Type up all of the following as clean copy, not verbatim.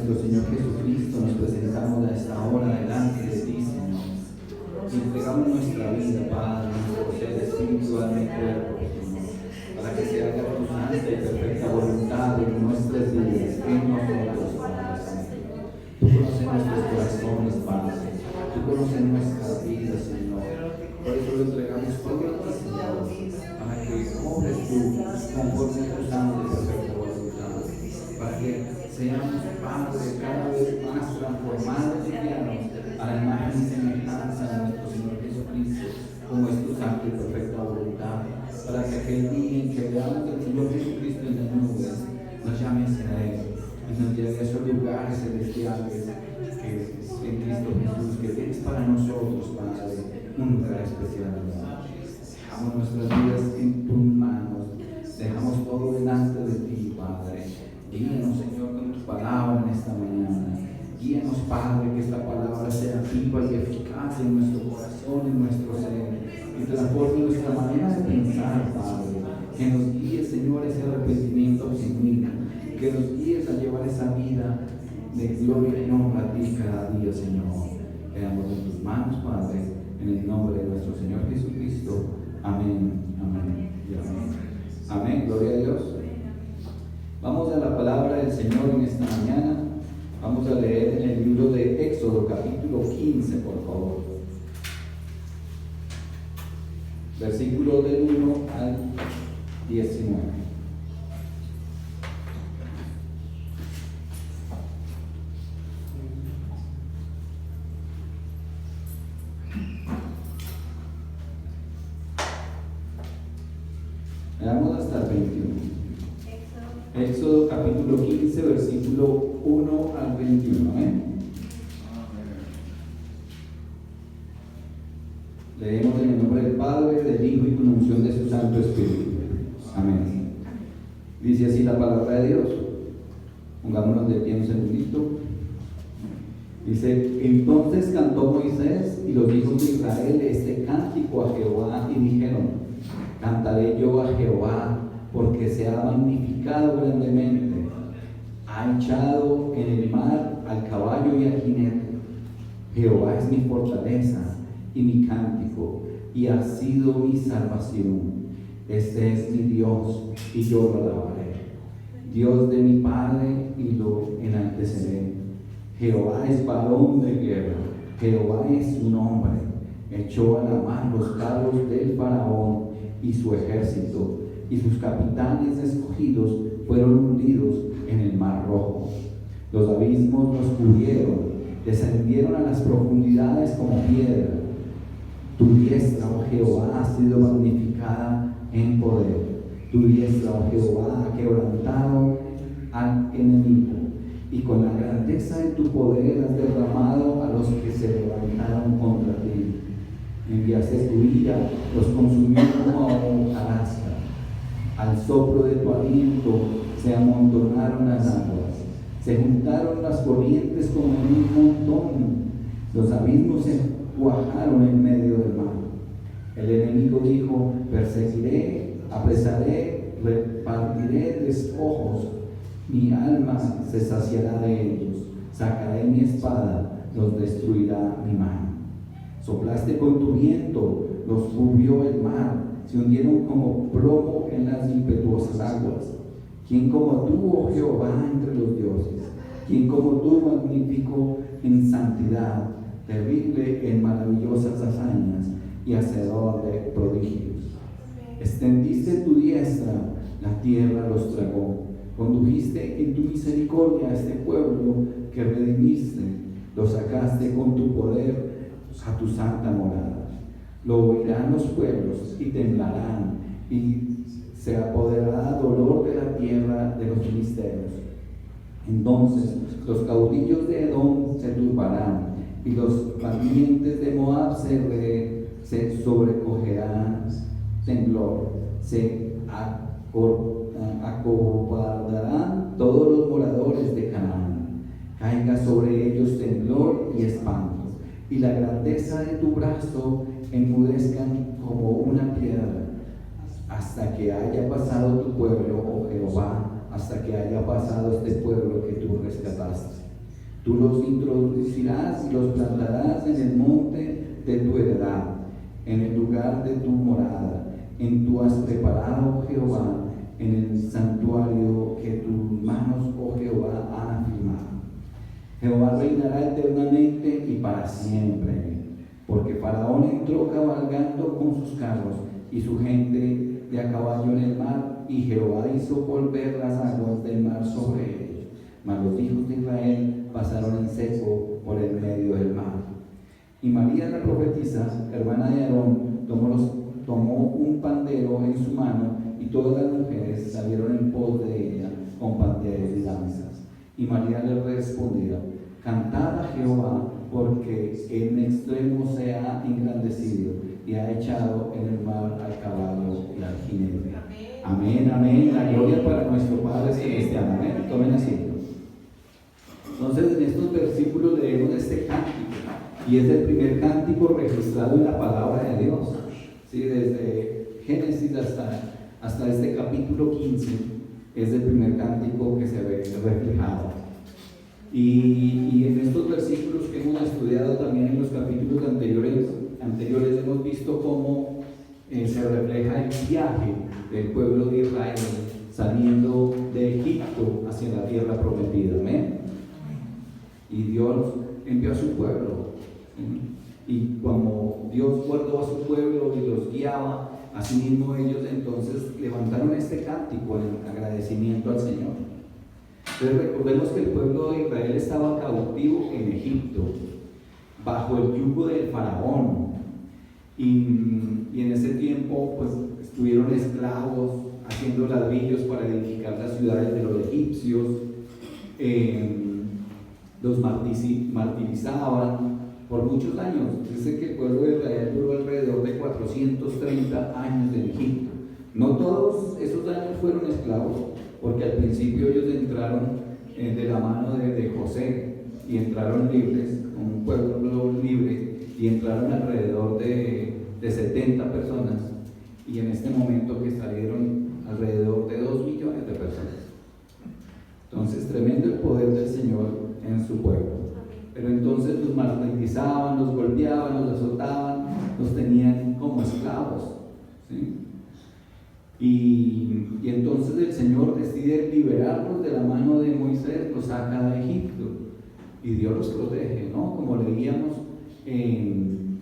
nuestro Señor Jesucristo, nos presentamos a esta hora delante de ti, Señor. Y entregamos nuestra vida, Padre, nuestro ser espiritual y cuerpo, Señor, para que se haga tu santa y perfecta voluntad en nuestras vidas, en nosotros, Padre Santo. Tú conoces nuestros corazones, Padre. Tú conoces nuestras vidas, Señor. Por eso lo entregamos todo a ti, Señor, para que obres tú conforme a tu santa y perfecta voluntad, para que seamos, Padre, cada vez más transformados y guiados a la imagen y semejanza de nuestro Señor Jesucristo, como es tu santa y perfecta voluntad, para que aquel día en que veamos al Señor Jesucristo en las nubes, nos llames a Él y nos lleve a esos lugares celestiales que en Cristo Jesús, que tienes para nosotros, Padre, un lugar especial. Dejamos nuestras vidas en tus manos, dejamos todo delante de ti, Padre. Guíanos, Señor, con tu palabra en esta mañana. Guíanos, Padre, que esta palabra sea viva y eficaz en nuestro corazón, en nuestro ser, y transforme nuestra manera de pensar, Padre. Que nos guíe, Señor, ese arrepentimiento genuino, que nos guíes a llevar esa vida de gloria y honra a ti cada día, Señor. Quedamos en tus manos, Padre, en el nombre de nuestro Señor Jesucristo. Amén, amén y amén. Amén, gloria a Dios. Vamos a la palabra del Señor en esta mañana. Vamos a leer en el libro de Éxodo, capítulo 15, por favor. Versículo del 1 al 19. Veamos hasta el 21. Éxodo capítulo 15, versículo 1 al 21. ¿Eh? Leemos en el nombre del Padre, del Hijo y con unción de su Santo Espíritu. Amén. Dice así la palabra de Dios. Pongámonos de pie un segundito. Dice: entonces cantó Moisés y los hijos de Israel este cántico a Jehová y dijeron: cantaré yo a Jehová, porque se ha magnificado grandemente, ha echado en el mar al caballo y al jinete. Jehová es mi fortaleza y mi cántico, y ha sido mi salvación. Este es mi Dios, y yo lo alabaré. Dios de mi Padre, y lo enalteceré. Jehová es varón de guerra, Jehová es su nombre. Echó a la mar los carros del faraón y su ejército, y sus capitanes escogidos fueron hundidos en el mar rojo. Los abismos los cubrieron, descendieron a las profundidades como piedra. Tu diestra, oh Jehová, ha sido magnificada en poder. Tu diestra, oh Jehová, ha quebrantado al enemigo, y con la grandeza de tu poder has derramado a los que se levantaron contra ti. Enviaste tu ira, los consumió como a hojarasca. Al soplo de tu aliento se amontonaron las aguas, se juntaron las corrientes como en un montón, los abismos se cuajaron en medio del mar. El enemigo dijo: perseguiré, apresaré, repartiré despojos, mi alma se saciará de ellos, sacaré mi espada, los destruirá mi mano. Soplaste con tu viento, los cubrió el mar, se hundieron como plomo en las impetuosas aguas. ¿Quién como tú, oh Jehová, entre los dioses? ¿Quién como tú, magnífico en santidad, terrible en maravillosas hazañas y hacedor de prodigios? Extendiste tu diestra, la tierra los tragó. Condujiste en tu misericordia a este pueblo que redimiste, lo sacaste con tu poder a tu santa morada. Lo oirán los pueblos y temblarán, y se apoderará dolor de la tierra de los filisteos. Entonces los caudillos de Edom se turbarán, y los valientes de Moab se sobrecogerán temblor, se acobardarán todos los moradores de Canaán. Caiga sobre ellos temblor y espanto, y la grandeza de tu brazo enmudezcan como una piedra, hasta que haya pasado tu pueblo, oh Jehová, hasta que haya pasado este pueblo que tú rescataste. Tú los introducirás y los plantarás en el monte de tu heredad, en el lugar de tu morada. En tú has preparado, Jehová, en el santuario que tus manos, oh Jehová, han afirmado. Jehová reinará eternamente y para siempre, porque Faraón entró cabalgando con sus carros y su gente de a caballo en el mar, y Jehová hizo volver las aguas del mar sobre ellos. Mas los hijos de Israel pasaron en seco por el medio del mar. Y María la profetisa, hermana de Aarón, tomó un pandero en su mano, y todas las mujeres salieron en pos de ella con panderos y danzas. Y María le respondió: cantad a Jehová, porque en extremo se ha engrandecido y ha echado en el mar al caballo y al jinete. Amén, amén. La gloria para nuestro Padre Celestial. Amén. Tomen asiento. Entonces, en estos versículos leemos este cántico, y es el primer cántico registrado en la palabra de Dios. ¿Sí? Desde Génesis hasta este capítulo 15 es el primer cántico que se ve reflejado. Y en estos versículos que hemos estudiado también en los capítulos anteriores hemos visto cómo se refleja el viaje del pueblo de Israel saliendo de Egipto hacia la tierra prometida. Amén. Y Dios envió a su pueblo. Y como Dios guardó a su pueblo y los guiaba, asimismo ellos entonces levantaron este cántico en agradecimiento al Señor. Entonces recordemos que el pueblo de Israel estaba cautivo en Egipto, bajo el yugo del faraón, y en ese tiempo pues estuvieron esclavos haciendo ladrillos para edificar las ciudades de los egipcios. Los martirizaban por muchos años. Dice que el pueblo de Israel duró alrededor de 430 años en Egipto. No todos esos años fueron esclavos, porque al principio ellos entraron de la mano de José y entraron libres, un pueblo libre, y entraron alrededor de 70 personas, y en este momento que salieron alrededor de 2 millones de personas. Entonces, tremendo el poder del Señor en su pueblo. Pero entonces los martirizaban, los golpeaban, los azotaban, los tenían como esclavos, ¿sí? Y entonces el Señor decide liberarlos de la mano de Moisés, los saca de Egipto y Dios los protege, ¿no? Como leíamos en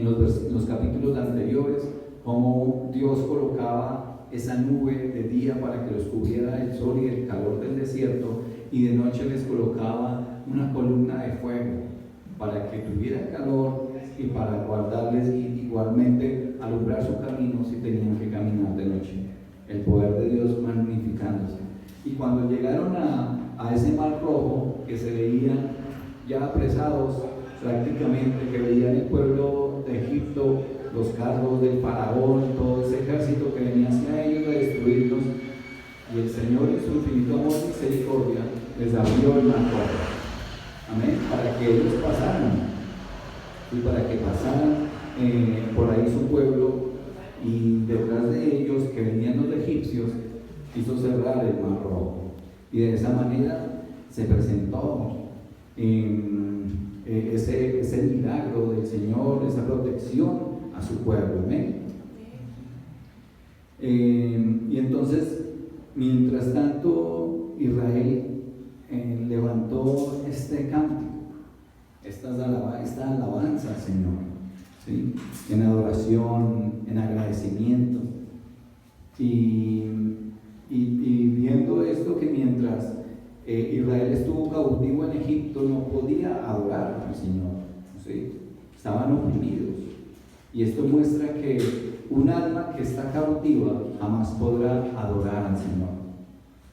los capítulos anteriores, cómo Dios colocaba esa nube de día para que los cubriera el sol y el calor del desierto, y de noche les colocaba una columna de fuego para que tuviera calor y para guardarles y igualmente alumbrar su camino si tenían que caminar de noche. El poder de Dios magnificándose. Y cuando llegaron a ese mar rojo, que se veían ya apresados prácticamente, que veían el pueblo de Egipto, los carros del faraón, todo ese ejército que venía hacia ellos a destruirlos, y el Señor en su infinito amor y misericordia les abrió el mar rojo. Amén. Para que ellos pasaran, y para que pasaran por ahí su pueblo, y detrás de ellos, que venían los egipcios, hizo cerrar el mar rojo, y de esa manera se presentó ese milagro del Señor, esa protección a su pueblo. Amén. Y entonces, mientras tanto, Israel levantó este cántico, esta alabanza al Señor, ¿sí? En adoración, en agradecimiento, y viendo esto, que mientras Israel estuvo cautivo en Egipto no podía adorar al Señor, ¿sí? Estaban oprimidos, y esto muestra que un alma que está cautiva jamás podrá adorar al Señor,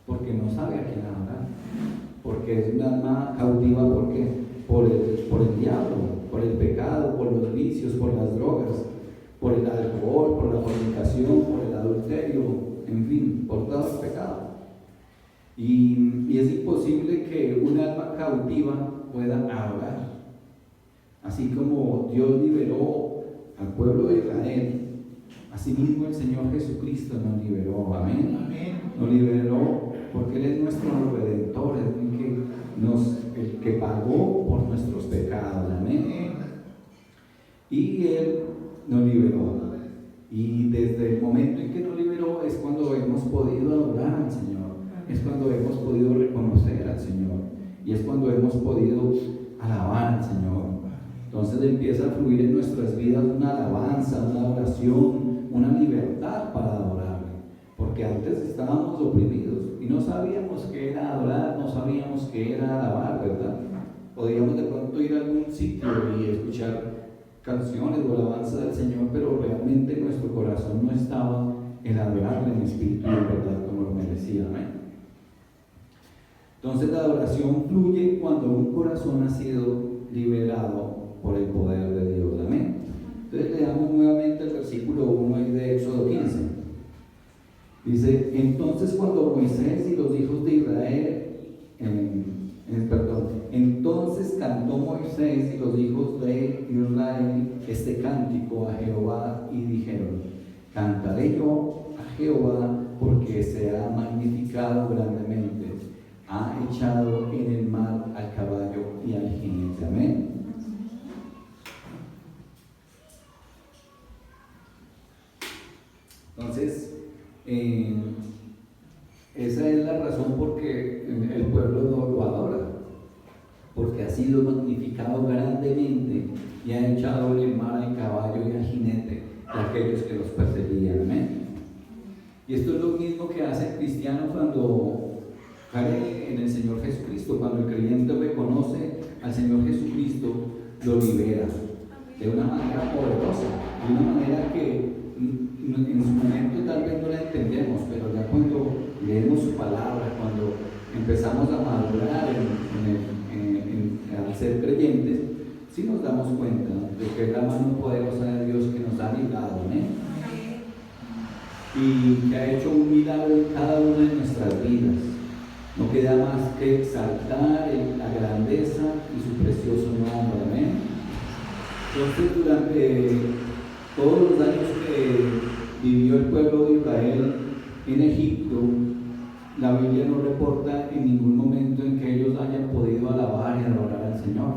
porque no sabe a quién adorar, porque es un alma cautiva. ¿Por qué? Por el diablo, por el pecado, por los vicios, por las drogas, por el alcohol, por la fornicación, por el adulterio, en fin, por todo el pecado. Y es imposible que un alma cautiva pueda adorar. Así como Dios liberó al pueblo de Israel, asimismo el Señor Jesucristo nos liberó. Amén. Nos liberó porque Él es nuestro Redentor, el que pagó y Él nos liberó. Y desde el momento en que nos liberó es cuando hemos podido adorar al Señor, es cuando hemos podido reconocer al Señor y es cuando hemos podido alabar al Señor. Entonces empieza a fluir en nuestras vidas una alabanza, una adoración, una libertad para adorarle, porque antes estábamos oprimidos y no sabíamos qué era adorar, no sabíamos qué era alabar, ¿verdad? Podíamos de pronto ir a algún sitio y escuchar canciones o alabanza del Señor, pero realmente nuestro corazón no estaba en adorarle en espíritu y en verdad como lo merecía. ¿Amén? Entonces la adoración fluye cuando un corazón ha sido liberado por el poder de Dios. Amén. Entonces leamos nuevamente el versículo 1 de Éxodo 15. Dice: entonces cuando Moisés y los hijos de Israel, entonces cantó Moisés y los hijos de Israel este cántico a Jehová y dijeron: cantaré yo a Jehová porque se ha magnificado grandemente, ha echado en el mar al caballo y al jinete. Amén. Entonces, esa es la razón por que el pueblo no lo adora, porque ha sido magnificado grandemente y ha echado en el mar al caballo y al jinete de aquellos que los perseguían. Amén. Y esto es lo mismo que hace el cristiano cuando cae en el Señor Jesucristo. Cuando el creyente reconoce al Señor Jesucristo, lo libera de una manera poderosa, de una manera que en su momento tal vez no la entendemos, pero ya cuando leemos su palabra, cuando empezamos a madurar al ser creyentes, sí nos damos cuenta de que es la mano poderosa de Dios que nos ha librado, y que ha hecho un milagro en cada una de nuestras vidas. No queda más que exaltar la grandeza y su precioso nombre. Amén. Entonces, durante todos los años que vivió el pueblo de Israel en Egipto, la Biblia no reporta en ningún momento en que ellos hayan podido alabar y adorar al Señor.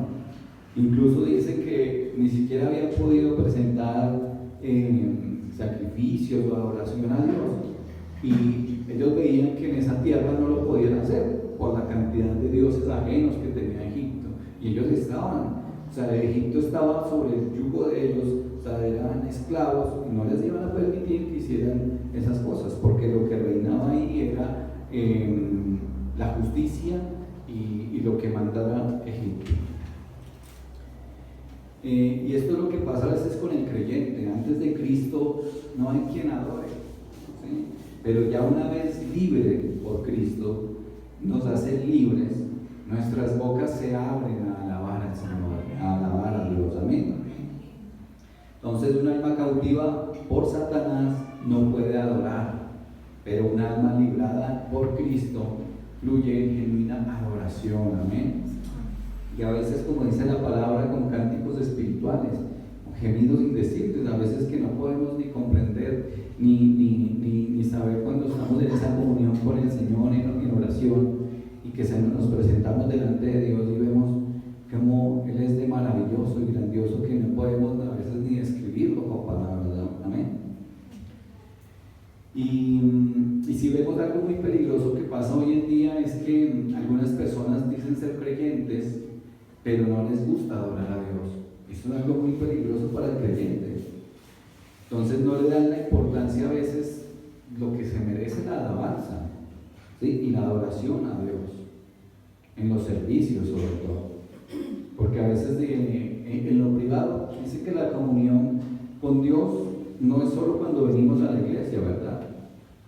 Incluso dice que ni siquiera habían podido presentar sacrificios o adoración a Dios, y ellos veían que en esa tierra no lo podían hacer por la cantidad de dioses ajenos que tenía Egipto, y ellos estaban, Egipto estaba sobre el yugo de ellos, eran esclavos y no les iban a permitir que hicieran esas cosas, porque lo que reinaba ahí era la justicia y lo que mandaba Egipto. Y esto es lo que pasa a veces con el creyente. Antes de Cristo no hay quien adore, ¿sí? Pero ya una vez libre por Cristo, nos hace libres, nuestras bocas se abren a alabar al Señor, a alabar a Dios. Amén. Entonces, un alma cautiva por Satanás no puede adorar, pero un alma librada por Cristo fluye en genuina adoración. Amén. Y a veces, como dice la palabra, con cánticos espirituales, con gemidos indecibles, a veces que no podemos ni comprender ni saber cuando estamos en esa comunión con el Señor en oración, y que nos presentamos delante de Dios y vemos cómo Él es de maravilloso y grandioso, que no podemos a veces ni describirlo con palabras. Amén. Y si vemos algo muy peligroso que pasa hoy en día, es que algunas personas dicen ser creyentes, pero no les gusta adorar a Dios. Eso es algo muy peligroso para el creyente. Entonces no le dan la importancia a veces lo que se merece la alabanza, ¿sí? Y la adoración a Dios en los servicios, sobre todo, porque a veces en lo privado dice que la comunión con Dios no es solo cuando venimos a la iglesia, ¿verdad?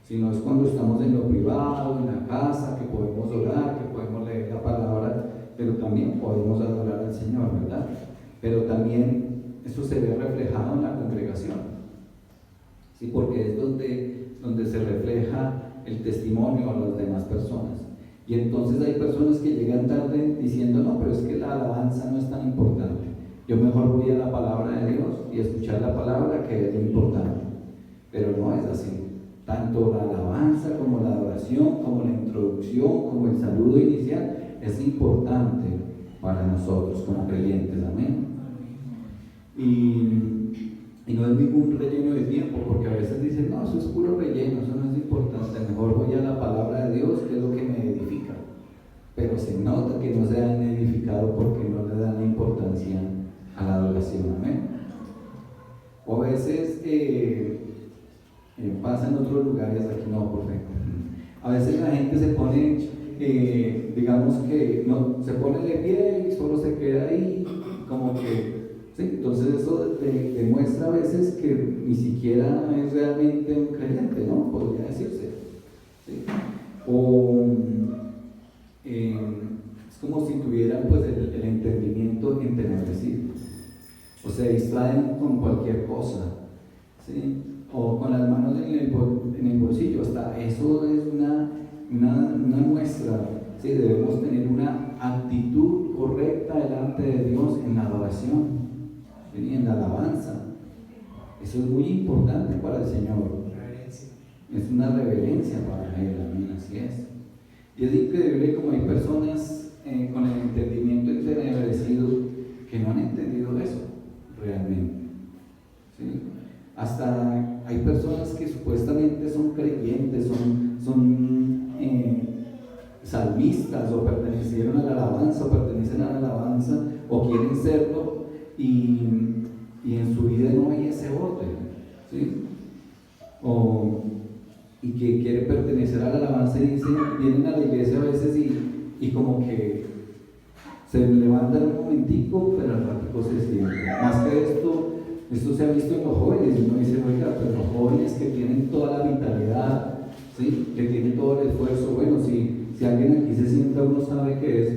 Sino es cuando estamos en lo privado, en la casa, que podemos orar, que podemos leer la palabra, pero también podemos adorar al Señor, ¿verdad? Pero también eso se ve reflejado en la congregación, ¿sí? Porque es donde se refleja el testimonio a las demás personas. Y entonces hay personas que llegan tarde diciendo: no, pero es que la alabanza no es tan importante, yo mejor voy a la palabra de Dios y escuchar la palabra, que es lo importante. Pero no es así. Tanto la alabanza como la adoración, como la introducción, como el saludo inicial es importante para nosotros como creyentes. Amén. y no es ningún relleno de tiempo, porque a veces dicen, no, eso es puro relleno, eso no es importante, mejor voy a la palabra de Dios, que es lo que me edifica. Pero se nota que no se han edificado porque no le dan la importancia a la adoración, amén. O a veces pasa en otros lugares, aquí no, perfecto. A veces la gente se pone, digamos que no, se pone de pie y solo se queda ahí, como que, ¿sí? Entonces eso demuestra a veces que ni siquiera es realmente un creyente, ¿no? Podría decirse, ¿sí? O es como si tuvieran pues el entendimiento entenebrecido, o se distraen con cualquier cosa, ¿sí? O con las manos en el bolsillo, hasta eso es una muestra, ¿sí? Debemos tener una actitud correcta delante de Dios en la adoración, ¿sí? En la alabanza. Eso es muy importante para el Señor, es una reverencia para Él, amén, así es. Y es increíble como hay personas con el entendimiento entenebrecido que no han entendido eso realmente, ¿sí? Hasta hay personas que supuestamente son creyentes, son salmistas, o pertenecieron a la alabanza, o pertenecen a la alabanza, o quieren serlo, y en su vida no hay ese orden, ¿sí? Y que quiere pertenecer a la alabanza y dicen, vienen a la iglesia a veces y como que se levantan un momentico, pero al ratico se sientan. Más que esto se ha visto en los jóvenes, y uno dice, oiga, pero los jóvenes que tienen toda la vitalidad, ¿sí? Que tienen todo el esfuerzo, bueno, si alguien aquí se sienta, uno sabe que es,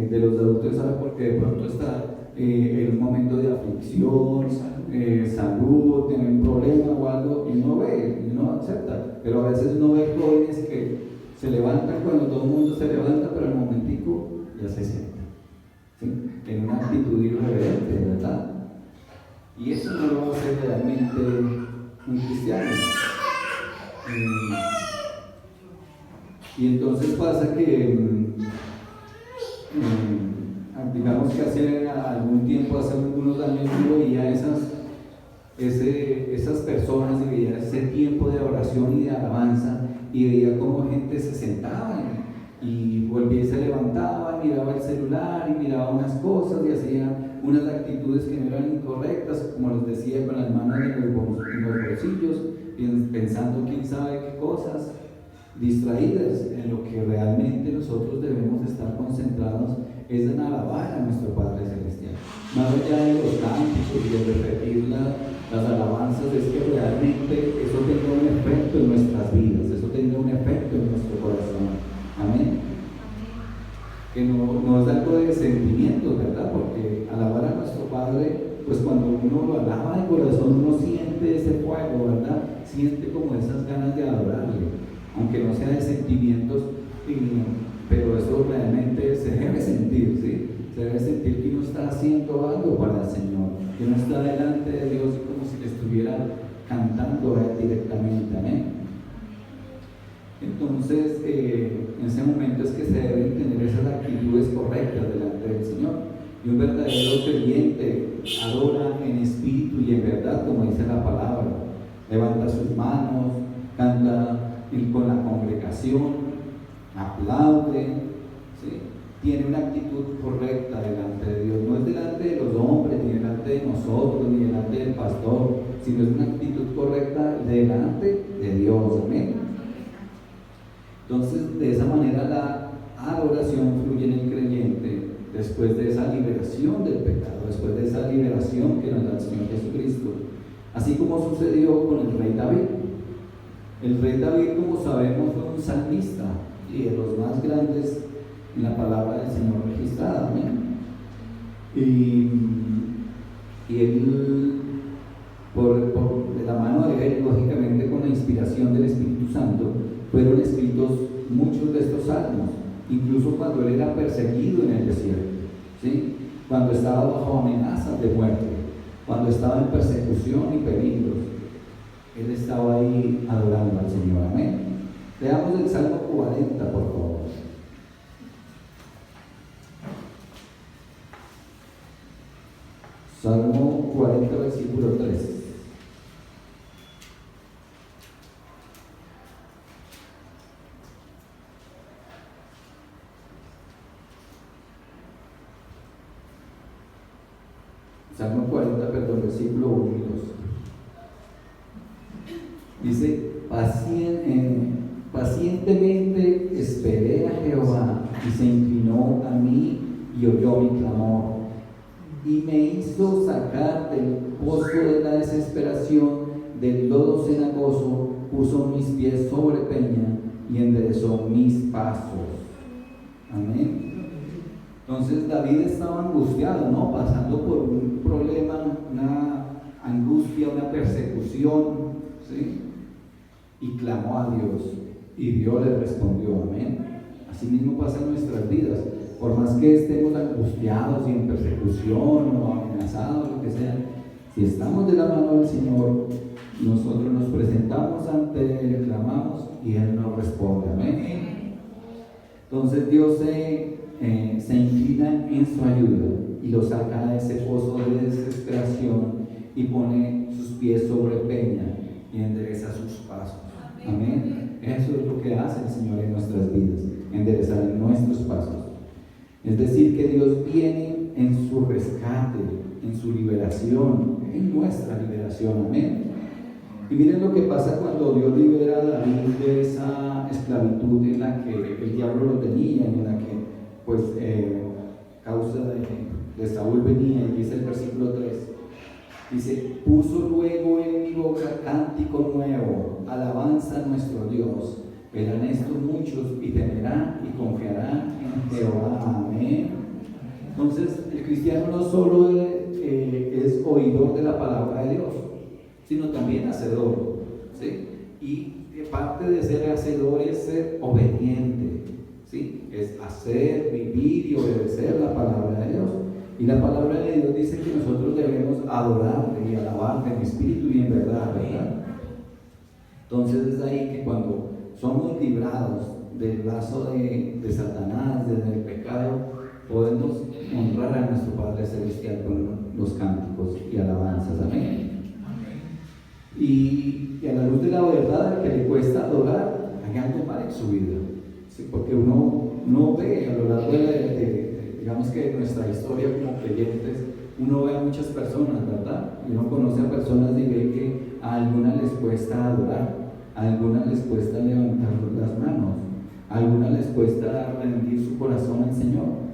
de los adultos sabe porque de pronto está en un momento de aflicción, salud, tiene un problema o algo, y uno ve, y uno acepta, pero a veces uno ve jóvenes que se levantan cuando todo el mundo se levanta, pero al momentico ya se sienta, ¿sí? En una actitud irreverente, ¿verdad? Y eso no lo va a hacer realmente un cristiano. Y entonces pasa que, digamos que hace algún tiempo, hace algunos años, yo veía esas personas y veía ese tiempo de oración y de alabanza, y veía cómo gente se sentaba y volvía y se levantaba, miraba el celular y miraba unas cosas y hacía unas actitudes que no eran incorrectas, como les decía, con las manos en los bolsillos, pensando quién sabe qué cosas, distraídas en lo que realmente nosotros debemos estar concentrados es en alabar a nuestro Padre Celestial. Más allá de los cánticos y de repetir las alabanzas, es que realmente eso tenga un efecto en nuestras vidas, eso tenga un efecto en nuestro corazón. Amén. Que no es algo de sentimientos, ¿verdad? Porque alabar a nuestro Padre, pues cuando uno lo alaba de corazón, uno siente ese fuego, ¿verdad? Siente como esas ganas de adorarle, aunque no sea de sentimientos, pero eso realmente se debe sentir, ¿sí? Se debe sentir que uno está haciendo algo para el Señor, que uno está delante de Dios como si le estuviera cantando a Él directamente, amén. Entonces, en ese momento es que se deben tener esas actitudes correctas delante del Señor. Y un verdadero creyente adora en espíritu y en verdad, como dice la palabra. Levanta sus manos, canta con la congregación, aplaude, ¿sí? Tiene una actitud correcta delante de Dios. No es delante de los hombres, ni delante de nosotros, ni delante del pastor, sino es una actitud correcta delante de Dios. Amén. Entonces, de esa manera la adoración fluye en el creyente después de esa liberación del pecado, después de esa liberación que nos da el Señor Jesucristo. Así como sucedió con el rey David. El rey David, como sabemos, fue un salmista y de los más grandes en la palabra del Señor registrada. ¿Amén? Y él, de la mano de él, lógicamente con la inspiración del Espíritu Santo, fueron escritos muchos de estos salmos, incluso cuando él era perseguido en el desierto, ¿sí? Cuando estaba bajo amenazas de muerte, cuando estaba en persecución y peligros, él estaba ahí adorando al Señor. Amén. Leamos el Salmo 40, por favor. Salmo 40, versículo 3. Salmo 40, perdón, versículo 1 y 2. Dice, pacientemente esperé a Jehová y se inclinó a mí y oyó mi clamor y me hizo sacar del pozo de la desesperación, del lodo cenagoso, puso mis pies sobre peña y enderezó mis pasos. Amén. Entonces David estaba angustiado, ¿no? Pasando por un problema, una angustia, una persecución, ¿sí? Y clamó a Dios y Dios le respondió. Amén. Así mismo pasa en nuestras vidas. Por más que estemos angustiados y en persecución o amenazados, lo que sea, si estamos de la mano del Señor, nosotros nos presentamos ante Él, clamamos y Él nos responde. Amén. Entonces Dios se inclina en su ayuda y lo saca de ese pozo de desesperación y pone sus pies sobre peña y endereza sus pasos. Amén. Eso es lo que hace el Señor en nuestras vidas, enderezar nuestros pasos. Es decir, que Dios viene en su rescate, en su liberación, en nuestra liberación. Amén. Y miren lo que pasa cuando Dios libera a David de esa esclavitud en la que el diablo lo tenía, en la que pues causa de Saúl venía. Y dice el versículo 3, dice, puso luego en mi boca cántico nuevo, alabanza a nuestro Dios. Verán esto muchos y temerán y confiarán en Jehová. Amén. Entonces el cristiano no solo es oidor de la palabra de Dios, sino también hacedor, ¿sí? Y parte de ser hacedor es ser obediente, ¿sí? Es hacer, vivir y obedecer la palabra de Dios. Y la palabra de Dios dice que nosotros debemos adorarle y alabarle en espíritu y en verdad, ¿verdad? Entonces es ahí que cuando somos librados del lazo de Satanás, del pecado, podemos honrar a nuestro Padre Celestial con los cánticos y alabanzas. Amén. Y a la luz de la verdad, al que le cuesta adorar, hay algo mal en su vida, ¿sí? Porque uno ve a lo largo digamos que nuestra historia como creyentes, uno ve a muchas personas, ¿verdad? Y uno conoce a personas y ve que a algunas les cuesta adorar, a algunas les cuesta levantar las manos, a algunas les cuesta rendir su corazón al Señor.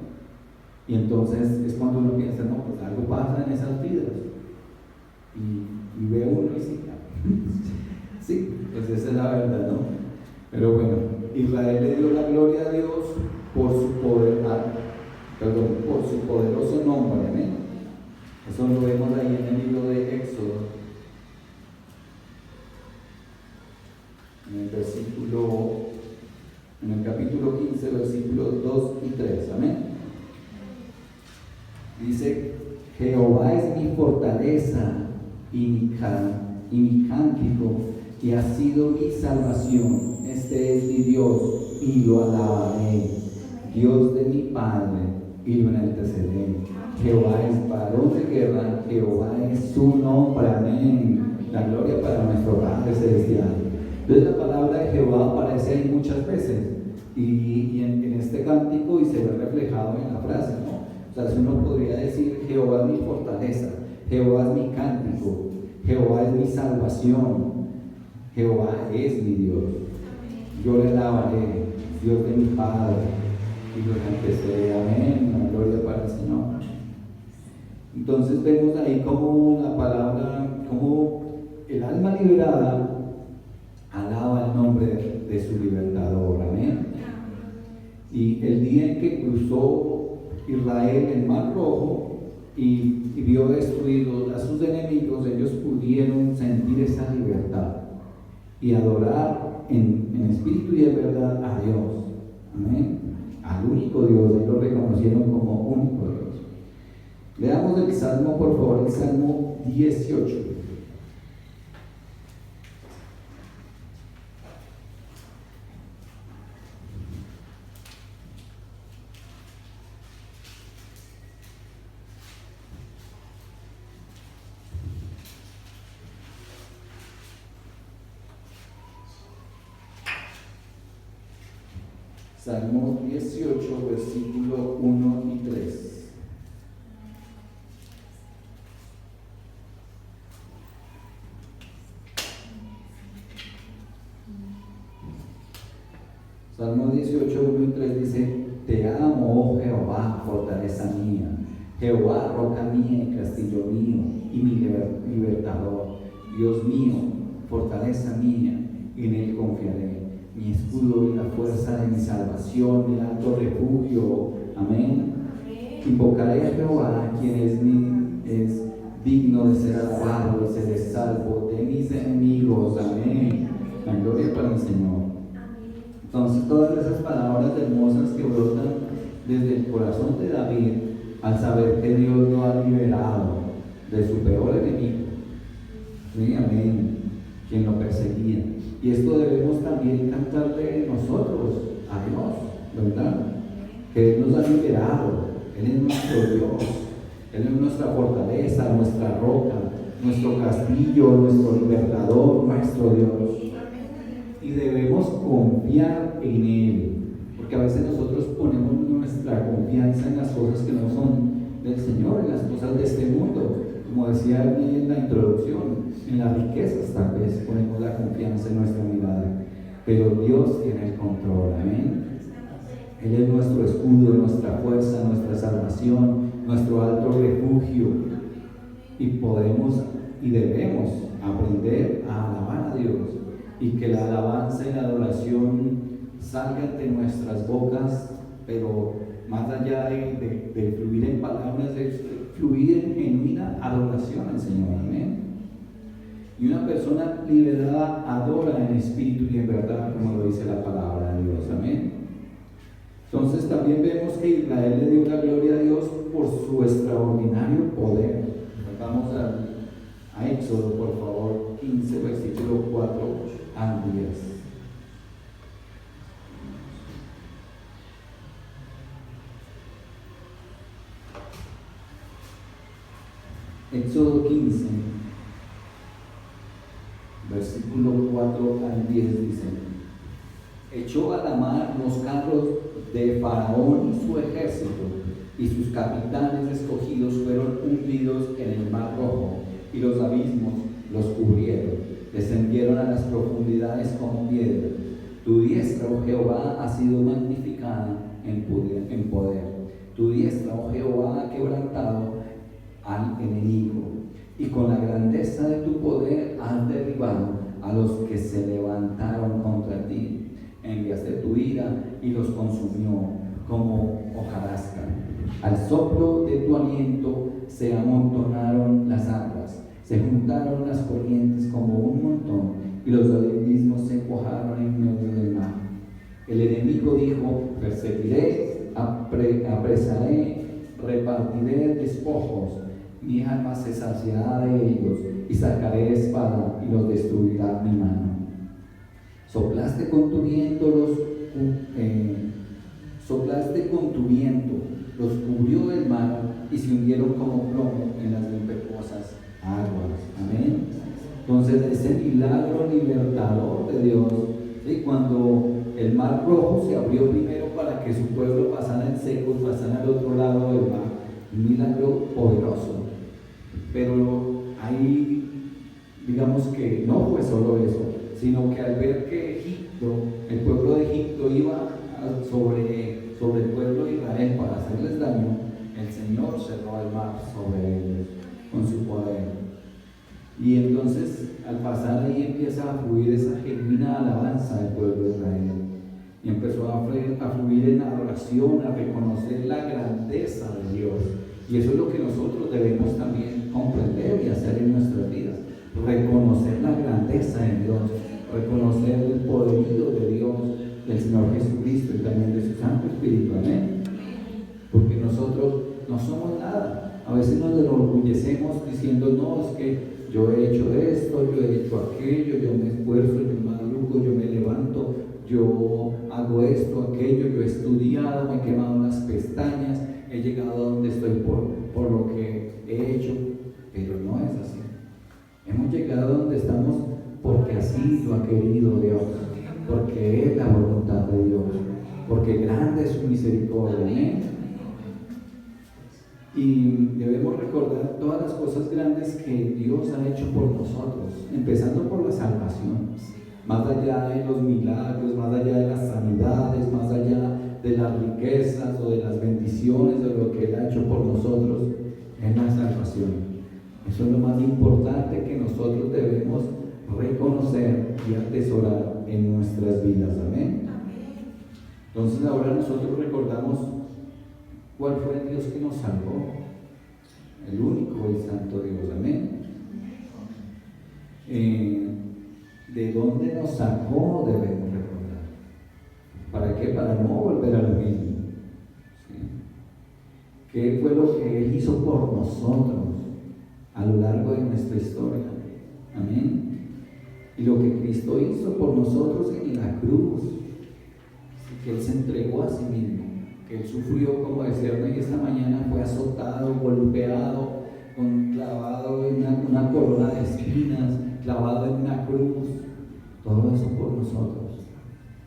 Y entonces es cuando uno piensa, no, pues algo pasa en esas vidas. Y ve uno y sí, sí, pues esa es la verdad, ¿no? Pero bueno, Israel le dio la gloria a Dios por su por su poderoso nombre. Amén. Eso lo vemos ahí en el libro de Éxodo, en el capítulo 15, versículos 2 y 3. Amén. Dice, Jehová es mi fortaleza y mi cántico, y ha sido mi salvación. Este es mi Dios, y lo alabaré. Dios de mi Padre, y lo enalteceré. Jehová es varón de guerra, Jehová es su nombre. Amén. La gloria para nuestro Padre Celestial. Entonces la palabra de Jehová aparece ahí muchas veces, y en este cántico, y se ve reflejado en la frase, ¿no? O sea, si uno podría decir, Jehová es mi fortaleza, Jehová es mi cántico, Jehová es mi salvación, Jehová es mi Dios. Yo le alabaré, Dios de mi Padre, y lo enalteceré. Amén. La gloria para el Señor. Entonces vemos ahí como la palabra, como el alma liberada alaba el nombre de su libertador. Amén. Y el día en que cruzó Israel el Mar Rojo y vio destruidos a sus enemigos, ellos pudieron sentir esa libertad y adorar en espíritu y en verdad a Dios. Amén. Al único Dios. Ellos lo reconocieron como único Dios. Leamos el Salmo, por favor, el Salmo 18. Salmo 18, versículo 1 y 3. Salmo 18, 1 y 3 dice: Te amo, oh Jehová, fortaleza mía, Jehová, roca mía y castillo mío, y mi libertador, Dios mío, fortaleza mía, en él confiaré, mi escudo y la fuerza de mi salvación, mi alto refugio. Amén. Invocaré a Jehová, quien es digno de ser alabado y ser salvo de mis enemigos. Amén. La gloria para el Señor. Entonces, todas esas palabras hermosas que brotan desde el corazón de David, al saber que Dios lo ha liberado de su peor enemigo, ¿sí? Amén, quien lo perseguía. Y esto debemos también cantarle nosotros a Dios, ¿verdad? Que Él nos ha liberado, Él es nuestro Dios, Él es nuestra fortaleza, nuestra roca, nuestro castillo, nuestro libertador, nuestro Dios. Y debemos confiar en Él, porque a veces nosotros ponemos nuestra confianza en las cosas que no son del Señor, en las cosas de este mundo, como decía en la introducción, en las riquezas tal vez ponemos la confianza en nuestra mirada, pero Dios tiene el control. Amén. Él es nuestro escudo, nuestra fuerza, nuestra salvación, nuestro alto refugio, y podemos y debemos aprender a alabar a Dios, y que la alabanza y la adoración salgan de nuestras bocas, pero más allá de fluir en palabras, de fluir en genuina adoración al Señor. Amén. Y una persona liberada adora en espíritu y en verdad, como lo dice la palabra de Dios. Amén. Entonces también vemos que Israel le dio la gloria a Dios por su extraordinario poder. Vamos a Éxodo, por favor, 15, versículo 4 al 10. Éxodo 15, versículo 4 al 10 dice: Echó a la mar los carros de Faraón y su ejército, y sus capitanes escogidos fueron hundidos en el mar Rojo, y los abismos los cubrieron, descendieron a las profundidades como piedra. Tu diestra, oh Jehová, ha sido magnificada en poder. Tu diestra, oh Jehová, ha quebrantado al enemigo, y con la grandeza de tu poder has derribado a los que se levantaron contra ti. Enviaste tu ira y los consumió como hojarasca. Al soplo de tu aliento se amontonaron las aguas, se juntaron las corrientes como un montón, y los abismos se cuajaron en medio del mar. El enemigo dijo: perseguiré, apresaré, repartiré despojos, mi alma se saciará de ellos, y sacaré espada y los destruirá mi mano. Soplaste con tu viento, los cubrió el mar, y se hundieron como plomo en las impetuosas aguas. Amén. Entonces, ese milagro libertador de Dios, ¿sí? Cuando el mar Rojo se abrió primero para que su pueblo pasara en seco, pasara al otro lado del mar, un milagro poderoso. Pero ahí, digamos que no fue solo eso, sino que al ver que el pueblo de Egipto iba sobre el pueblo de Israel para hacerles daño, el Señor cerró el mar sobre ellos con su poder. Y entonces, al pasar ahí, empieza a fluir esa genuina alabanza del pueblo de Israel, y empezó a fluir en adoración, a reconocer la grandeza de Dios. Y eso es lo que nosotros debemos también comprender y hacer en nuestras vidas: reconocer la grandeza de Dios, reconocer el poderío de Dios, del Señor Jesucristo, y también de su Santo Espíritu. Amén. Porque nosotros no somos nada. A veces nos enorgullecemos diciendo: no, es que yo he hecho esto, yo he hecho aquello, yo me esfuerzo, yo me madrugo, yo me levanto, yo hago esto, aquello, yo he estudiado, me he quemado las pestañas, he llegado a donde estoy por lo que he hecho. Pero no es así. Hemos llegado a donde estamos porque así lo ha querido Dios, porque es la voluntad de Dios, porque grande es su misericordia. Amén. Y debemos recordar todas las cosas grandes que Dios ha hecho por nosotros, empezando por la salvación, más allá de los milagros, más allá de las sanidades, más allá de las riquezas o de las bendiciones de lo que Él ha hecho por nosotros, es la salvación. Eso es lo más importante que nosotros debemos reconocer y atesorar en nuestras vidas. Amén. Entonces ahora nosotros recordamos cuál fue el Dios que nos salvó, el único y santo Dios. Amén. ¿De dónde nos sacó? Debemos recordar. ¿Para qué? Para no volver a lo mismo. ¿Sí? ¿Qué fue lo que Él hizo por nosotros a lo largo de nuestra historia? Amén. Y lo que Cristo hizo por nosotros en la cruz, que Él se entregó a sí mismo, que Él sufrió, como decía Ernesto esta mañana, fue azotado, golpeado, clavado en una corona de espinas, clavado en una cruz, todo eso por nosotros,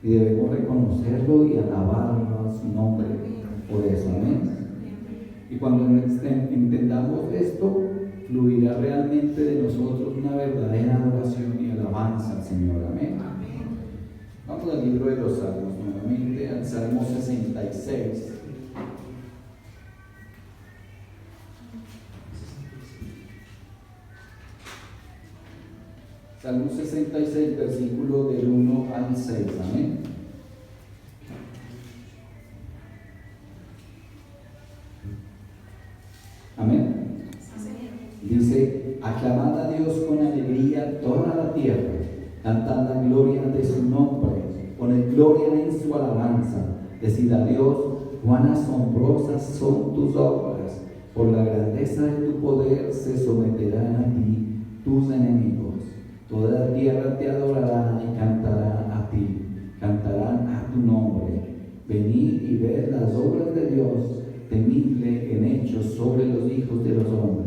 y debemos reconocerlo y alabarlo a su nombre por eso. Amén. Y cuando entendamos esto, fluirá realmente de nosotros una verdadera adoración y alabanza al Señor. Amén. Vamos al libro de los Salmos nuevamente, al Salmo 66. Salmo 66, versículo del 1 al 6. Amén. Amén. Dice: aclamad a Dios con alegría toda la tierra, cantad la gloria de su nombre, poned gloria en su alabanza, decid a Dios, cuán asombrosas son tus obras, por la grandeza de tu poder se someterán a ti tus enemigos, toda la tierra te adorará y cantará a ti, cantarán a tu nombre, venid y ved las obras de Dios, temible en hechos sobre los hijos de los hombres.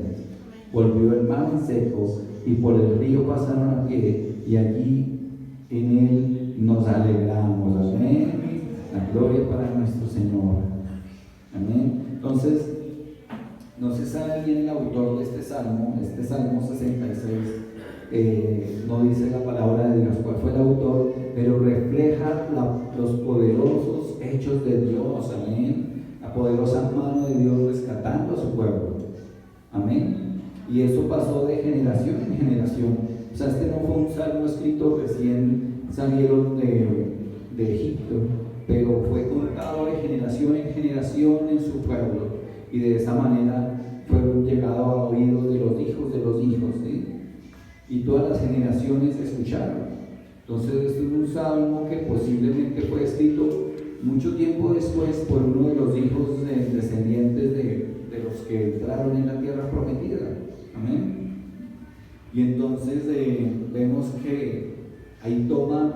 Volvió el mar en seco y por el río pasaron a pie, y allí en él nos alegramos. Amén. La gloria para nuestro Señor. Amén. Entonces, no se sabe bien el autor de este Salmo 66, no dice la palabra de Dios cuál fue el autor, pero refleja los poderosos hechos de Dios. Amén. La poderosa mano de Dios rescatando a su pueblo. Amén. Y eso pasó de generación en generación. O sea, este no fue un salmo escrito recién salieron de Egipto, pero fue contado de generación en generación en su pueblo, y de esa manera fueron llegados a oídos de los hijos, ¿sí? Y todas las generaciones escucharon. Entonces, este es un salmo que posiblemente fue escrito mucho tiempo después por uno de los hijos descendientes de los que entraron en la tierra prometida. Amén. Y entonces vemos que ahí toma,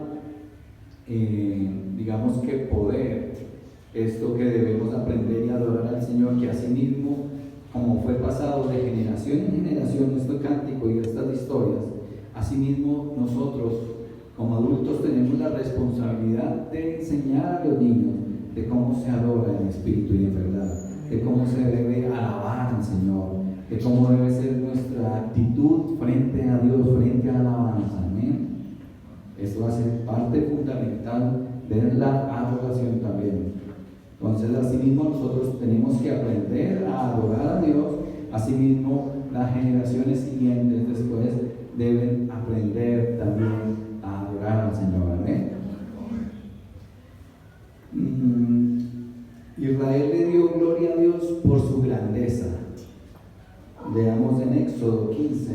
digamos que poder, esto que debemos aprender y adorar al Señor, que asimismo, como fue pasado de generación en generación este cántico y estas historias, asimismo nosotros como adultos tenemos la responsabilidad de enseñar a los niños de cómo se adora en espíritu y en verdad, de cómo se debe alabar al Señor, de cómo debe ser nuestra actitud frente a Dios, frente a la alabanza. Amén. Esto va a ser parte fundamental de la adoración también. Entonces, asimismo, nosotros tenemos que aprender a adorar a Dios. Asimismo, las generaciones siguientes después deben aprender también a adorar al Señor. Amén. Israel le dio gloria a Dios por su grandeza. Leamos en Éxodo 15,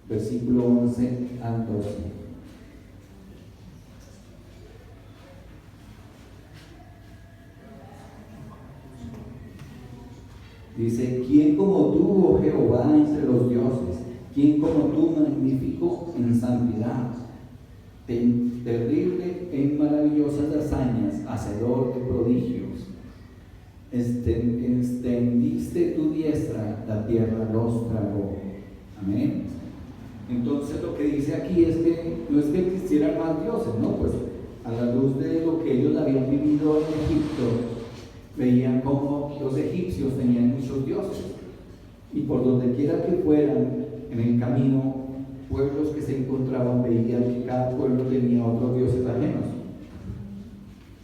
versículo 11 al 12. Dice: ¿quién como tú, oh Jehová, entre los dioses? ¿Quién como tú, magnífico en santidad, terrible en maravillosas hazañas, hacedor de prodigios? Extendiste tu diestra, la tierra los tragó. Amén. Entonces lo que dice aquí es que no es que existieran más dioses, no, pues a la luz de lo que ellos habían vivido en Egipto, veían cómo los egipcios tenían muchos dioses. Y por donde quiera que fueran, en el camino, pueblos que se encontraban veían que cada pueblo tenía otros dioses ajenos.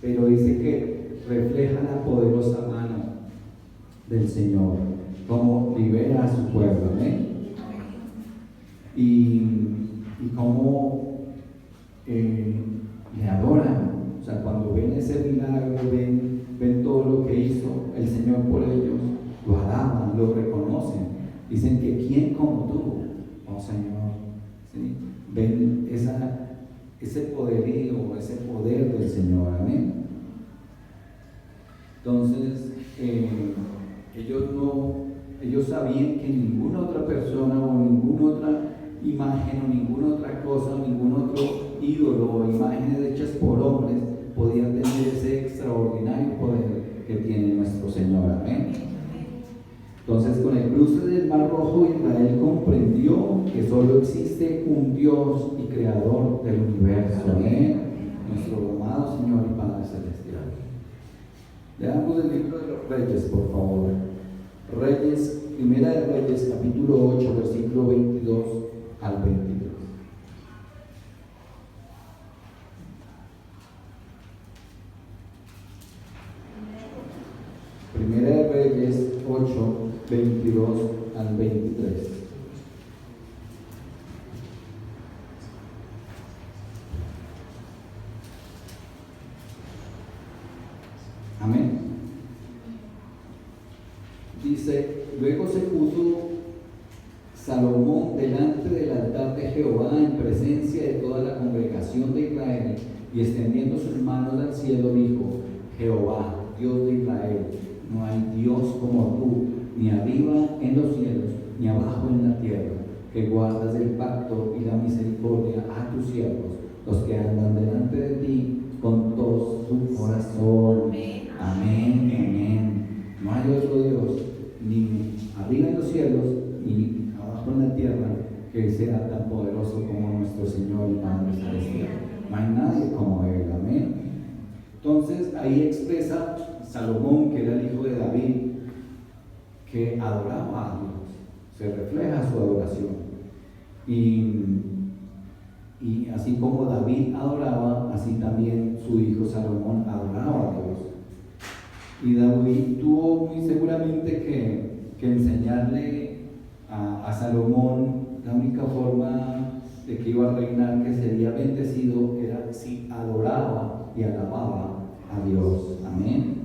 Pero dice que refleja la poderosa mano del Señor, como libera a su pueblo, ¿eh? Y cómo le adoran. O sea, cuando ven ese milagro, ven todo lo que hizo el Señor por ellos, lo alaban, lo reconocen, dicen que ¿quién como tú, oh Señor? ¿Sí? Ven ese poderío, ese poder del Señor, amén. Entonces ellos sabían que ninguna otra persona o ninguna otra imagen o ninguna otra cosa, ningún otro ídolo o imágenes hechas por hombres podían tener ese extraordinario poder que tiene nuestro Señor, amén. Entonces, con el cruce del Mar Rojo, Israel comprendió que solo existe un Dios y creador del universo, amén, nuestro amado Señor y Padre Celestial. Leamos el libro de los Reyes, por favor. Reyes, Primera de Reyes, capítulo 8, versículo 22 al 23. Primera de Reyes 8, 22 al 23. Amén. Dice, luego se puso Salomón delante del altar de Jehová en presencia de toda la congregación de Israel, y extendiendo sus manos al cielo dijo: Jehová, Dios de Israel, no hay Dios como tú, ni arriba en los cielos, ni abajo en la tierra, que guardas el pacto y la misericordia a tus siervos, los que andan delante de ti con todo su corazón. Amén, amén. No hay otro Dios, ni arriba en los cielos, ni abajo en la tierra, que sea tan poderoso como nuestro Señor y Padre Celestial. No hay nadie como Él, amén. Entonces ahí expresa Salomón, que era el hijo de David, que adoraba a Dios, se refleja su adoración. Y así como David adoraba, así también su hijo Salomón adoraba a Dios. Y David tuvo muy seguramente que enseñarle a Salomón la única forma de que iba a reinar, que sería bendecido, era si adoraba y alababa a Dios. Amén.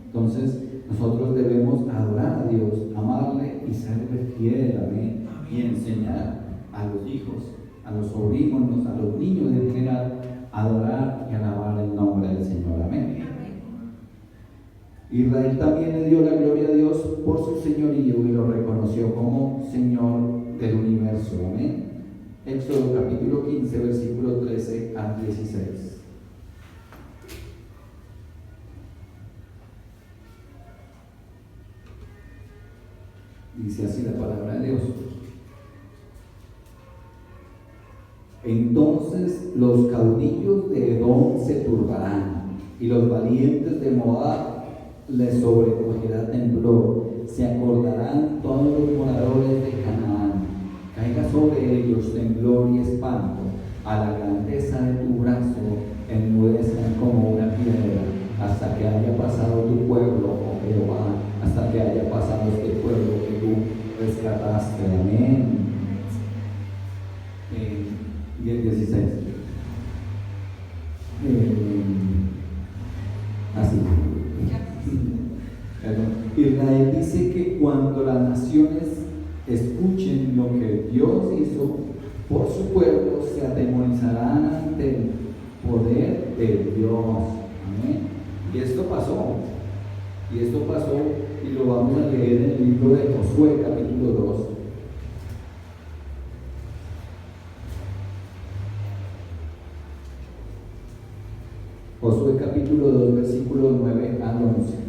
Entonces nosotros debemos adorar a Dios, amarle y serle fiel, amén, y enseñar a los hijos, a los sobrinos, a los niños en general, a adorar y alabar el nombre del Señor, amén. Israel también le dio la gloria a Dios por su señorío y lo reconoció como Señor del universo, amén. Éxodo capítulo 15, versículo 13 al 16. Dice así la palabra de Dios. Entonces los caudillos de Edom se turbarán, y los valientes de Moab les sobrecogerá temblor. Se acordarán todos los moradores de Canaán. Caiga sobre ellos temblor y espanto. A la grandeza de tu brazo enmudezcan como una piedra, hasta que haya pasado tu pueblo, oh Jehová, hasta que haya pasado este pueblo que tú rescataste. Amén. Y el 16. Así. Israel dice que cuando las naciones escuchen lo que Dios hizo por su pueblo, se atemorizarán ante el poder de Dios. Amén. Y esto pasó. Y lo vamos a leer en el libro de Josué, capítulo 2. Josué capítulo 2, versículo 9 al 11.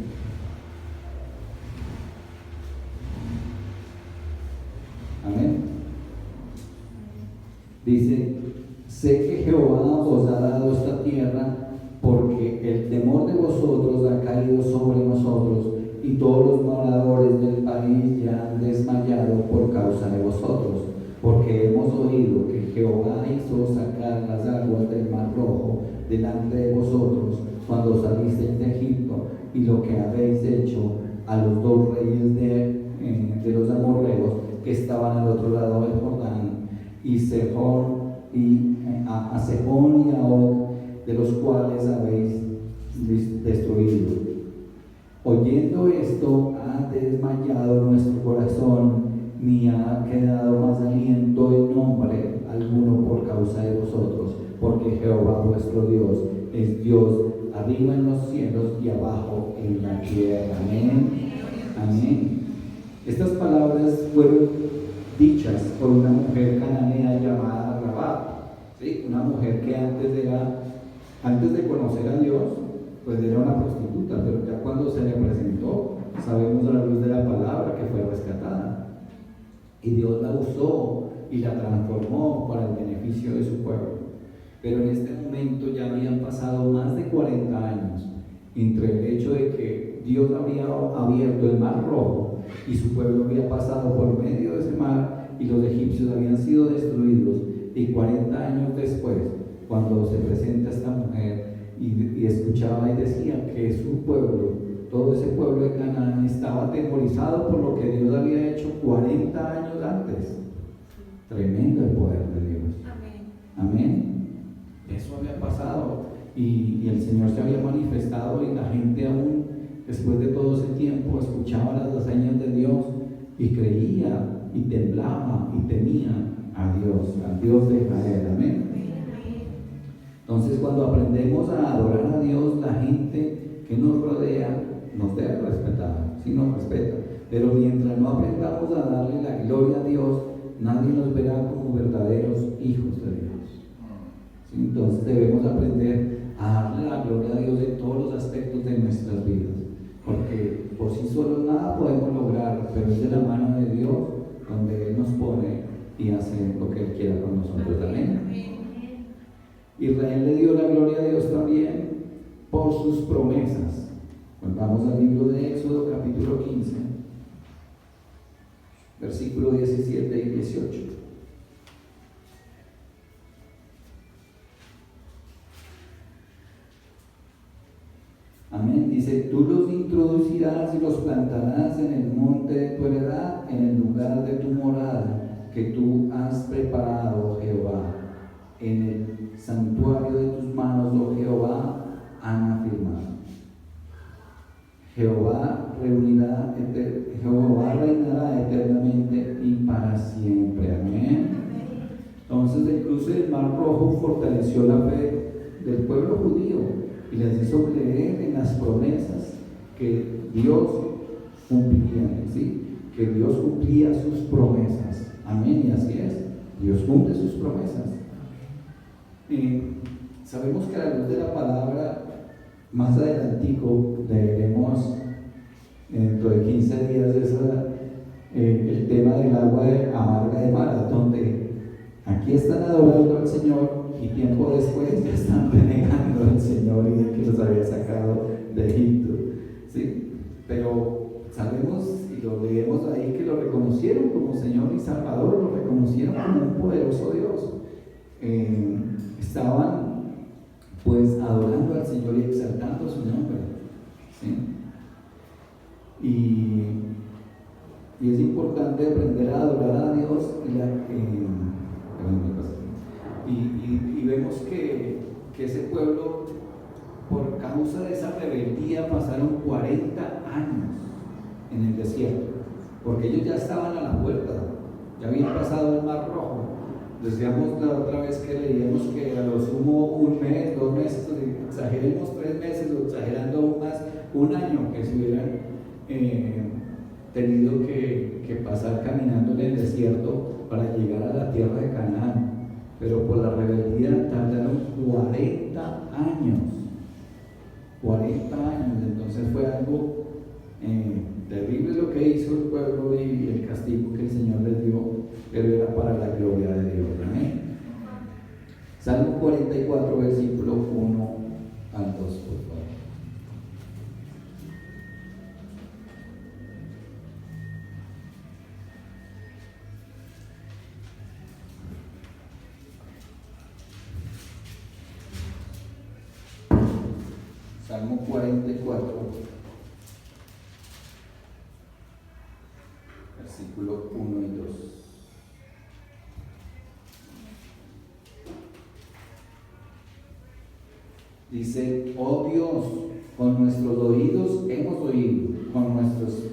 Amén. Dice: sé que Jehová os ha dado esta tierra el temor de vosotros ha caído sobre nosotros, y todos los moradores del país ya han desmayado por causa de vosotros, porque hemos oído que Jehová hizo sacar las aguas del Mar Rojo delante de vosotros cuando salisteis de Egipto, y lo que habéis hecho a los dos reyes de los amorreos que estaban al otro lado del Jordán, y a Sejón y a Og, de los cuales habéis destruido. Oyendo esto, ha desmayado nuestro corazón, ni ha quedado más aliento en nombre alguno por causa de vosotros, porque Jehová vuestro Dios es Dios arriba en los cielos y abajo en la tierra. Amén. Amén. Estas palabras fueron dichas por una mujer cananea llamada Rabab, ¿sí? Una mujer que antes de conocer a Dios, pues era una prostituta, pero ya cuando se le presentó, sabemos a la luz de la palabra que fue rescatada. Y Dios la usó y la transformó para el beneficio de su pueblo. Pero en este momento ya habían pasado más de 40 años entre el hecho de que Dios había abierto el Mar Rojo y su pueblo había pasado por medio de ese mar y los egipcios habían sido destruidos, y 40 años después, cuando se presenta esta mujer y escuchaba y decía que su pueblo, todo ese pueblo de Canaán, estaba atemorizado por lo que Dios había hecho 40 años antes. Tremendo el poder de Dios. Amén. Amén. Eso había pasado y el Señor se había manifestado, y la gente aún después de todo ese tiempo escuchaba las hazañas de Dios y creía y temblaba y temía a Dios, al Dios de Israel. Amén. Entonces, cuando aprendemos a adorar a Dios, la gente que nos rodea nos debe respetar, sí nos respeta, pero mientras no aprendamos a darle la gloria a Dios, nadie nos verá como verdaderos hijos de Dios. ¿Sí? Entonces debemos aprender a darle la gloria a Dios en todos los aspectos de nuestras vidas, porque por sí solos nada podemos lograr, pero es de la mano de Dios donde Él nos pone y hace lo que Él quiera con nosotros. Amén. Israel le dio la gloria a Dios también por sus promesas. Pues vamos al libro de Éxodo, capítulo 15, versículo 17 y 18. Amén. Dice: tú los introducirás y los plantarás en el monte de tu heredad, en el lugar de tu morada, que tú has preparado, Jehová. En el santuario de tus manos, oh Jehová, han afirmado. Jehová reinará eternamente y para siempre. Amén. Entonces, el cruce del Mar Rojo fortaleció la fe del pueblo judío y les hizo creer en las promesas que Dios cumplía, ¿sí? Que Dios cumplía sus promesas. Amén. Y así es, Dios cumple sus promesas. Sabemos que a la luz de la palabra, más adelantico leeremos dentro de 15 días el tema del agua amarga de Mara, donde aquí están adorando al Señor y tiempo después ya están renegando al Señor y de que los había sacado de Egipto, ¿sí? Pero sabemos y lo leemos ahí que lo reconocieron como Señor y Salvador, lo reconocieron como un poderoso Dios. Estaban pues adorando al Señor y exaltando su nombre, ¿sí? Y es importante aprender a adorar a Dios y vemos que ese pueblo, por causa de esa rebeldía, pasaron 40 años en el desierto, porque ellos ya estaban a la puerta, ya habían pasado el Mar Rojo. Decíamos la otra vez que leíamos que a lo sumo un mes, 2 meses, exageremos 3 meses o exagerando aún más, un año que se hubieran tenido que pasar caminando en el desierto para llegar a la tierra de Canaán. Pero por la rebeldía tardaron 40 años. 40 años, entonces fue algo terrible lo que hizo el pueblo y el castigo que el Señor les dio, pero era para la gloria de Dios. Amén. Salmo 44, versículo 1 al 2, por favor. Salmo 44, versículo 1 y 2. Dice: oh Dios, con nuestros oídos hemos oído, con nuestros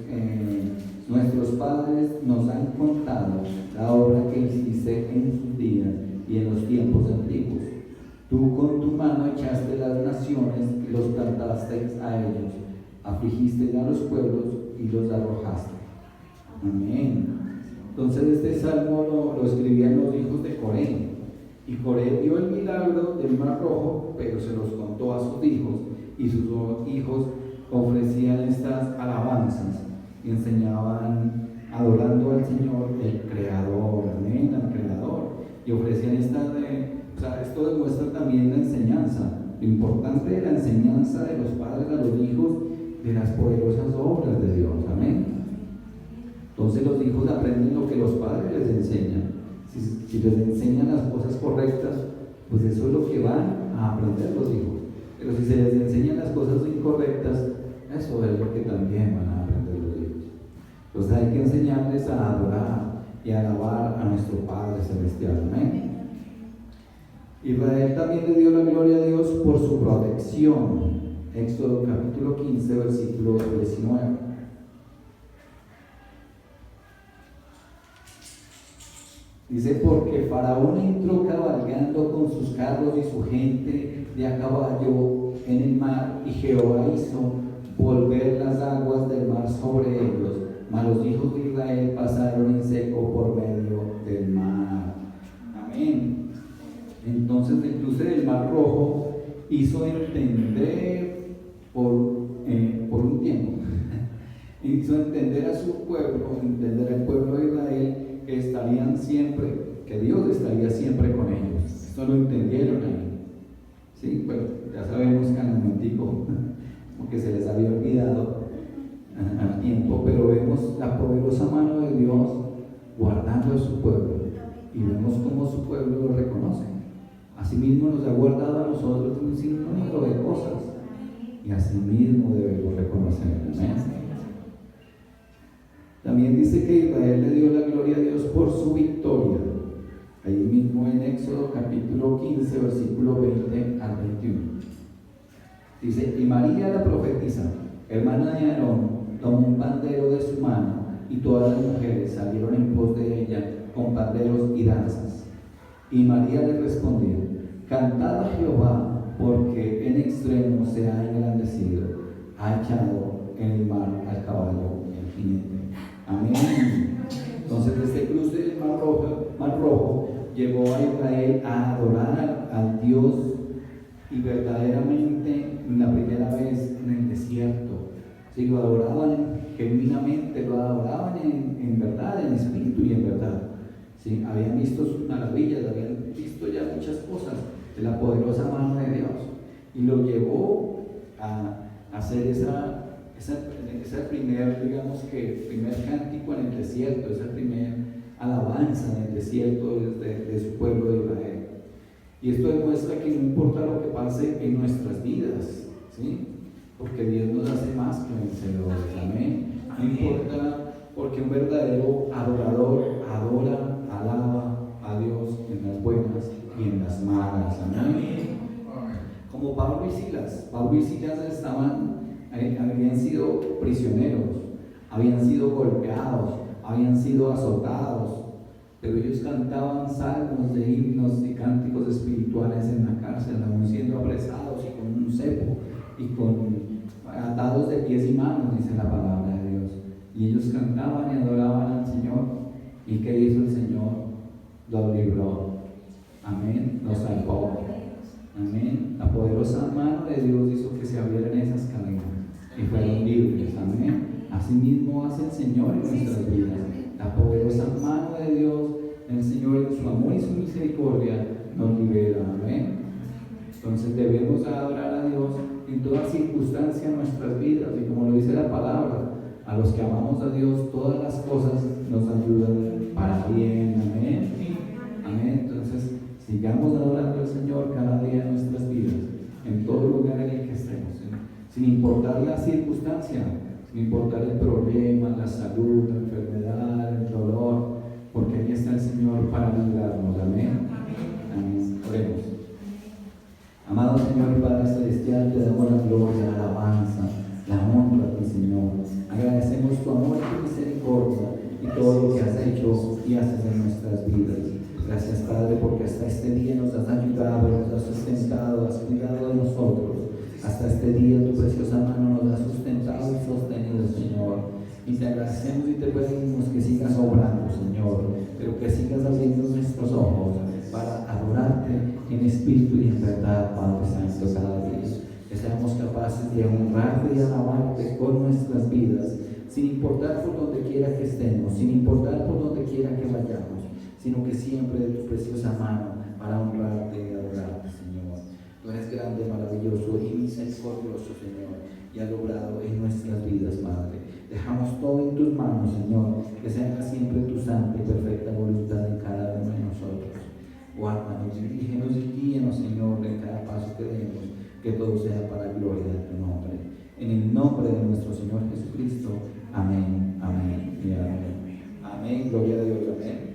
padres nos han contado la obra que hiciste en sus días y en los tiempos antiguos. Tú con tu mano echaste las naciones y los plantaste a ellos, afligiste a los pueblos y los arrojaste. Amén. Entonces este salmo lo escribían los hijos de Coré. Y Coré vio el milagro del Mar Rojo, pero se los contó a sus hijos, y sus hijos ofrecían estas alabanzas y enseñaban adorando al Señor, el Creador, amén, al Creador, y ofrecían esto demuestra también la enseñanza, lo importante de la enseñanza de los padres a los hijos de las poderosas obras de Dios, amén. Entonces los hijos aprenden lo que los padres les enseñan. Si les enseñan las cosas correctas, pues eso es lo que van a aprender los hijos. Pero si se les enseñan las cosas incorrectas, eso es lo que también van a aprender los hijos. Entonces hay que enseñarles a adorar y a alabar a nuestro Padre Celestial. Amén. Israel también le dio la gloria a Dios por su protección. Éxodo capítulo 15, versículo 19. Dice: porque Faraón entró cabalgando con sus carros y su gente de a caballo en el mar, y Jehová hizo volver las aguas del mar sobre ellos, mas los hijos de Israel pasaron en seco por medio del mar. Amén. Entonces el cruce del Mar Rojo hizo entender por un tiempo, hizo entender a su pueblo, entender al pueblo de Israel, que estarían siempre, que Dios estaría siempre con ellos. Esto lo entendieron ahí. Sí, bueno, ya sabemos que al momentico, porque se les había olvidado al tiempo, pero vemos la poderosa mano de Dios guardando a su pueblo, y vemos cómo su pueblo lo reconoce. Asimismo nos ha guardado a nosotros un sinnúmero de cosas, y asimismo debemos reconocer. Amén. También dice que Israel le dio la gloria a Dios por su victoria. Ahí mismo en Éxodo capítulo 15, versículo 20 al 21. Dice: y María la profetisa, hermana de Aarón, tomó un pandero de su mano, y todas las mujeres salieron en pos de ella con panderos y danzas. Y María le respondió: cantad a Jehová, porque en extremo se ha engrandecido, ha echado en el mar al caballo y al jinete. Amén. Entonces este cruce del Mar Rojo llevó a Israel a adorar al Dios, y verdaderamente la primera vez en el desierto. Sí, lo adoraban genuinamente, lo adoraban en verdad, en espíritu y en verdad. Sí, habían visto sus maravillas, habían visto ya muchas cosas de la poderosa mano de Dios, y lo llevó a hacer esa primer cántico en el desierto, esa primer alabanza en el desierto de su pueblo de Israel. Y esto demuestra que no importa lo que pase en nuestras vidas, ¿sí? Porque Dios nos hace más que vencedores. Amén. No importa, porque un verdadero adorador adora, alaba a Dios en las buenas y en las malas. Amén. Como Pablo y Silas habían sido prisioneros, habían sido golpeados, habían sido azotados, pero ellos cantaban salmos de himnos y cánticos espirituales en la cárcel, aún siendo apresados y con un cepo y atados de pies y manos, dice la palabra de Dios. Y ellos cantaban y adoraban al Señor. ¿Y qué hizo el Señor? Los libró. Amén. Los salvó. Amén. La poderosa mano de Dios hizo que se abrieran esas cadenas y fueron libres. Amén. Asimismo hace el Señor en nuestras vidas. La poderosa mano de Dios, el Señor en su amor y su misericordia nos libera. Amén. Entonces debemos adorar a Dios en toda circunstancia de nuestras vidas, y como lo dice la palabra, a los que amamos a Dios todas las cosas nos ayudan para bien. Amén. Amén. Entonces sigamos adorando al Señor cada día de nuestras vidas, en todo lugar en el que estemos, sin importar la circunstancia, sin importar el problema, la salud, la enfermedad, el dolor, porque ahí está el Señor para librarnos. Amén. Amén. Oremos. Amado Señor y Padre Celestial, te damos la gloria, la alabanza, la honra a ti, Señor. Agradecemos tu amor y tu misericordia y todo lo que has hecho y haces en nuestras vidas. Gracias, Padre, porque hasta este día nos has ayudado, nos has sustentado, has cuidado de nosotros. Hasta este día tu preciosa mano nos ha sustentado y sostenido, Señor. Y te agradecemos y te pedimos que sigas obrando, Señor, pero que sigas abriendo nuestros ojos para adorarte en espíritu y en verdad, Padre Santo, cada día. Que seamos capaces de honrarte y alabarte con nuestras vidas, sin importar por donde quiera que estemos, sin importar por donde quiera que vayamos, sino que siempre de tu preciosa mano para honrarte y adorarte, Señor. Tú eres grande, maravilloso y misericordioso, Señor, y has obrado en nuestras vidas, Padre. Dejamos todo en tus manos, Señor, que se haga siempre tu santa y perfecta voluntad en cada uno de nosotros. Guárdanos, dirígenos y guíenos, Señor, en cada paso que demos, que todo sea para la gloria de tu nombre. En el nombre de nuestro Señor Jesucristo. Amén, amén y amén. Amén, gloria a Dios, amén.